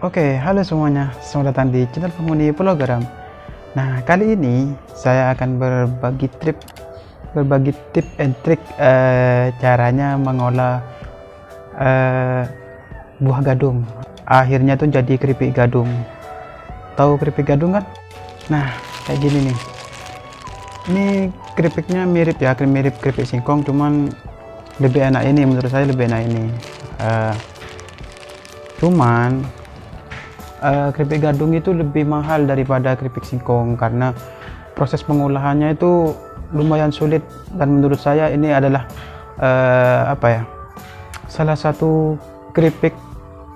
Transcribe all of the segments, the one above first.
Oke, halo semuanya. Selamat datang di channel Penghuni Program. Nah, kali ini saya akan berbagi tip and trik caranya mengolah buah gadung. Akhirnya tuh jadi keripik gadung. Tahu keripik gadung kan? Nah, kayak gini nih. Ini keripiknya mirip ya, mirip keripik singkong, cuman lebih enak ini. Menurut saya lebih enak ini. Cuman keripik gadung itu lebih mahal daripada keripik singkong karena proses pengolahannya itu lumayan sulit, dan menurut saya ini adalah salah satu keripik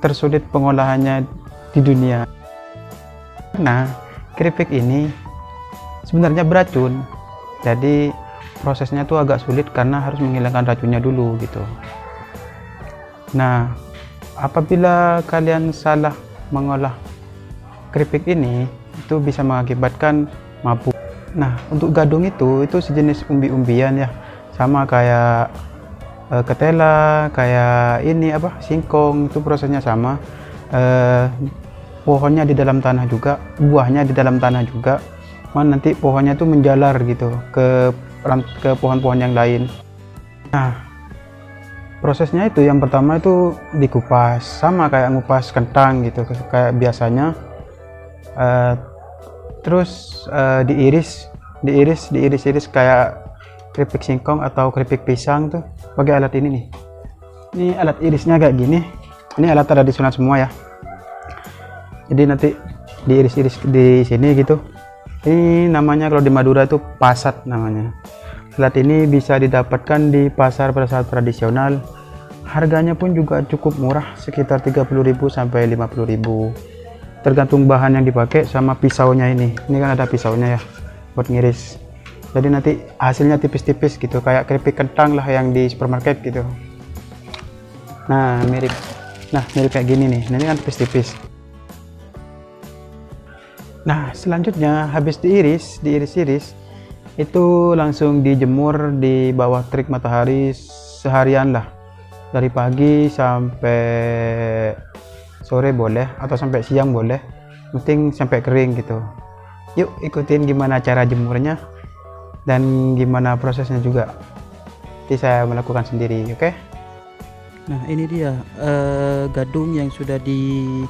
tersulit pengolahannya di dunia. Nah, keripik ini sebenarnya beracun, jadi prosesnya tuh agak sulit karena harus menghilangkan racunnya dulu gitu. Nah, apabila kalian salah mengolah keripik ini, itu bisa mengakibatkan mabuk. Nah, untuk gadung itu sejenis umbi-umbian ya, sama kayak ketela, kayak ini singkong, itu prosesnya sama. Pohonnya di dalam tanah juga, buahnya di dalam tanah juga, nanti pohonnya itu menjalar gitu ke pohon-pohon yang lain. Nah, prosesnya itu yang pertama itu dikupas, sama kayak ngupas kentang gitu kayak biasanya. Terus diiris kayak keripik singkong atau keripik pisang tuh pakai alat ini nih. Ini alat irisnya kayak gini. Ini alat tradisional semua ya. Jadi nanti diiris-iris di sini gitu. Ini namanya kalau di Madura itu pasat namanya. Alat ini bisa didapatkan di pasar tradisional. Harganya pun juga cukup murah, sekitar 30.000 sampai 50.000. Tergantung bahan yang dipakai sama pisaunya ini. Ini kan ada pisaunya ya buat ngiris. Jadi nanti hasilnya tipis-tipis gitu, kayak keripik kentang lah yang di supermarket gitu. Nah, mirip kayak gini nih. Nah, ini kan tipis-tipis. Nah, selanjutnya habis diiris itu langsung dijemur di bawah terik matahari seharian lah, dari pagi sampai sore boleh atau sampai siang boleh, penting sampai kering gitu. Yuk ikutin gimana cara jemurnya dan gimana prosesnya juga. Nanti saya melakukan sendiri, oke? Nah, ini dia gadung yang sudah diiris-iris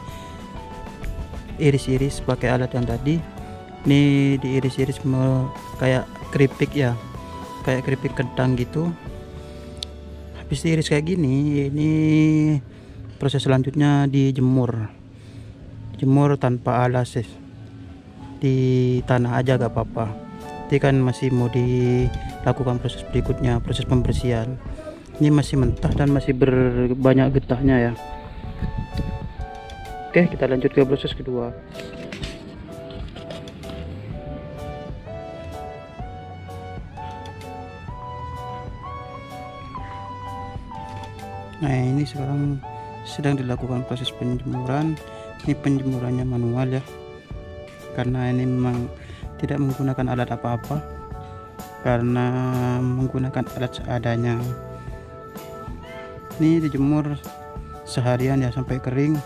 pakai alat yang tadi. Ini diiris-iris kayak keripik ya, kayak keripik kentang gitu. Habis diiris kayak gini, ini proses selanjutnya dijemur tanpa alas ya. Di tanah aja gak apa-apa. Nanti kan masih mau dilakukan proses berikutnya, proses pembersihan. Ini masih mentah dan masih banyak getahnya ya. Oke, kita lanjut ke proses kedua. Nah, ini sekarang sedang dilakukan proses penjemuran. Ini penjemurannya manual ya, karena ini memang tidak menggunakan alat apa-apa, karena menggunakan alat seadanya. Ini dijemur seharian ya sampai kering.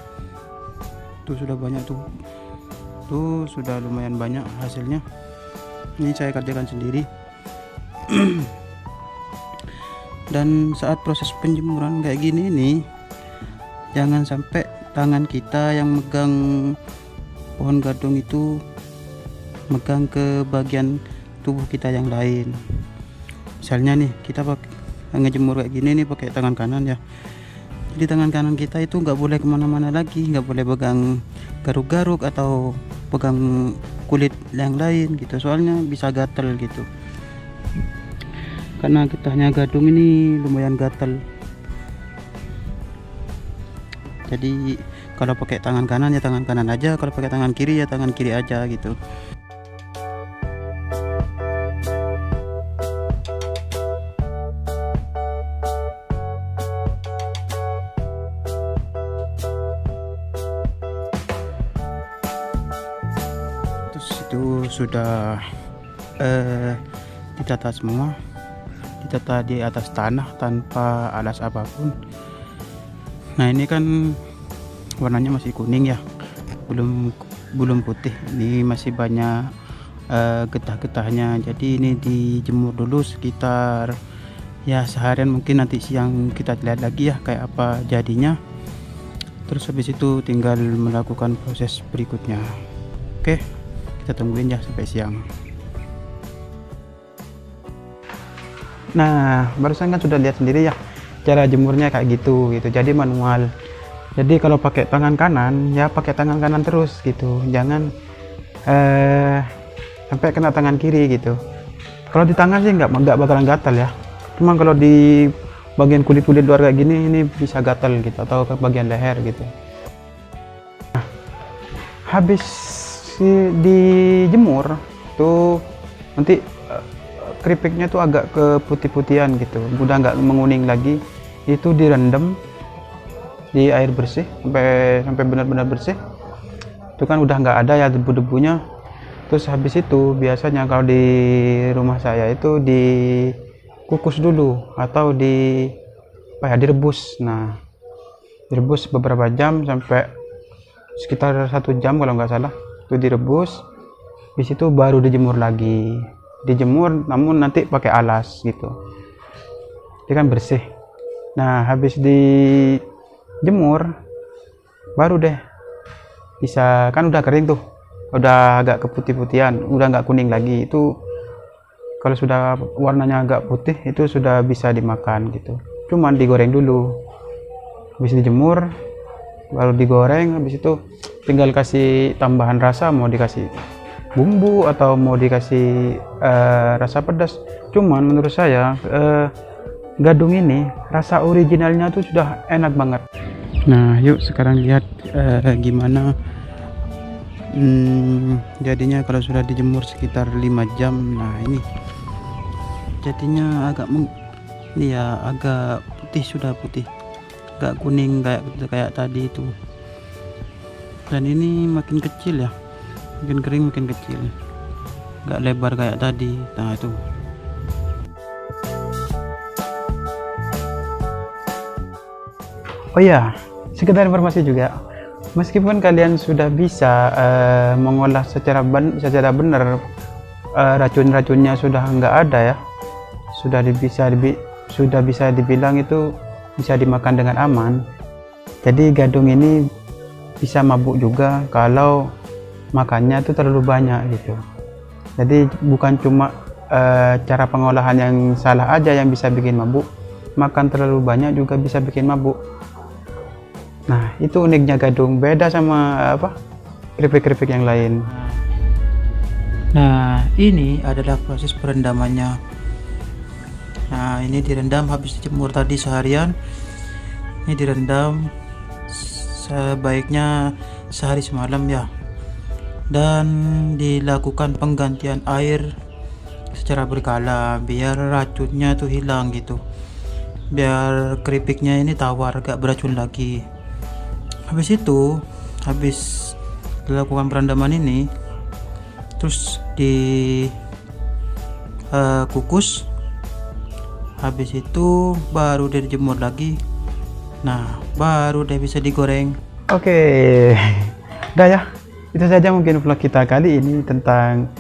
Tuh sudah banyak tuh sudah lumayan banyak hasilnya. Ini saya kerjakan sendiri. Dan saat proses penjemuran kayak gini nih, jangan sampai tangan kita yang megang pohon gadung itu megang ke bagian tubuh kita yang lain. Misalnya nih kita ngejemur kayak gini nih pakai tangan kanan ya, jadi tangan kanan kita itu nggak boleh kemana-mana lagi, nggak boleh pegang garuk-garuk atau pegang kulit yang lain gitu, soalnya bisa gatel gitu. Karena getahnya gadung ini lumayan gatal. Jadi kalau pakai tangan kanan ya tangan kanan aja, kalau pakai tangan kiri ya tangan kiri aja gitu. Terus itu sudah ditata semua, ditata di atas tanah tanpa alas apapun. Nah, ini kan warnanya masih kuning ya, belum putih, ini masih banyak getah-getahnya. Jadi ini dijemur dulu sekitar ya seharian, mungkin nanti siang kita lihat lagi ya kayak apa jadinya. Terus habis itu tinggal melakukan proses berikutnya. Oke, kita tungguin ya sampai siang. Nah, barusan kan sudah lihat sendiri ya cara jemurnya kayak gitu. Jadi manual. Jadi kalau pakai tangan kanan ya pakai tangan kanan terus gitu, jangan sampai kena tangan kiri gitu. Kalau di tangan sih nggak bakalan gatal ya, cuma kalau di bagian kulit luar kayak gini ini bisa gatal gitu, atau ke bagian leher gitu. Nah, habis dijemur tuh nanti keripiknya tuh agak ke putih-putihan gitu, udah nggak menguning lagi. Itu direndam di air bersih sampai benar-benar bersih. Itu kan udah nggak ada ya debu-debunya. Terus habis itu biasanya kalau di rumah saya itu dikukus dulu atau direbus. Nah, direbus beberapa jam sampai sekitar 1 jam kalau nggak salah. Itu direbus, habis itu baru dijemur lagi. Dijemur namun nanti pakai alas gitu, dia kan bersih. Nah, habis dijemur baru deh bisa, kan udah kering tuh, udah agak keputih-putihan, udah nggak kuning lagi. Itu kalau sudah warnanya agak putih itu sudah bisa dimakan gitu. Cuman digoreng dulu, habis dijemur baru digoreng. Habis itu tinggal kasih tambahan rasa, mau dikasih bumbu atau mau dikasih rasa pedas. Cuman menurut saya gadung ini rasa originalnya tuh sudah enak banget. Nah, yuk sekarang lihat gimana jadinya kalau sudah dijemur sekitar 5 jam. Nah, ini jadinya agak putih, sudah putih, agak kuning kayak tadi itu. Dan ini makin kecil ya, makin kering makin kecil, nggak lebar kayak tadi. Nah, itu oh ya, sekedar informasi juga, meskipun kalian sudah bisa mengolah secara benar, racun-racunnya sudah nggak ada ya, sudah bisa dibilang itu bisa dimakan dengan aman. Jadi gadung ini bisa mabuk juga kalau makannya itu terlalu banyak gitu. Jadi bukan cuma cara pengolahan yang salah aja yang bisa bikin mabuk, makan terlalu banyak juga bisa bikin mabuk. Nah, itu uniknya gadung, beda sama keripik-keripik yang lain. Nah, ini adalah proses perendamannya. Nah, ini direndam habis dijemur tadi seharian. Ini direndam sebaiknya sehari semalam ya, dan dilakukan penggantian air secara berkala biar racunnya tuh hilang gitu, biar keripiknya ini tawar, gak beracun lagi. Habis dilakukan perendaman ini, terus kukus, habis itu baru dijemur lagi. Nah, baru deh bisa digoreng. Oke, udah ya, itu saja mungkin vlog kita kali ini tentang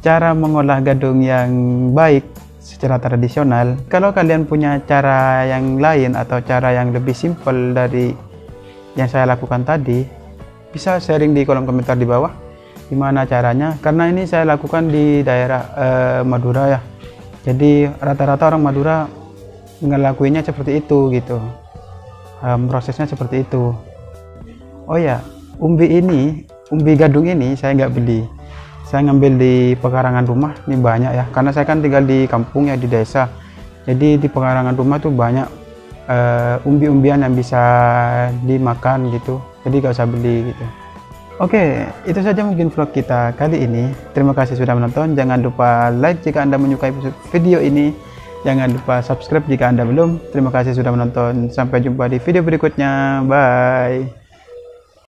cara mengolah gadung yang baik secara tradisional. Kalau kalian punya cara yang lain atau cara yang lebih simpel dari yang saya lakukan tadi, bisa sharing di kolom komentar di bawah gimana caranya, karena ini saya lakukan di daerah Madura ya. Jadi rata-rata orang Madura ngelakuinnya seperti itu gitu, prosesnya seperti itu. Oh ya, umbi gadung ini saya nggak beli, saya ngambil di pekarangan rumah. Ini banyak ya, karena saya kan tinggal di kampung ya, di desa. Jadi di pekarangan rumah tuh banyak umbi-umbian yang bisa dimakan gitu, jadi gak usah beli gitu. Oke, itu saja mungkin vlog kita kali ini. Terima kasih sudah menonton. Jangan lupa like jika Anda menyukai video ini. Jangan lupa subscribe jika Anda belum. Terima kasih sudah menonton. Sampai jumpa di video berikutnya. Bye.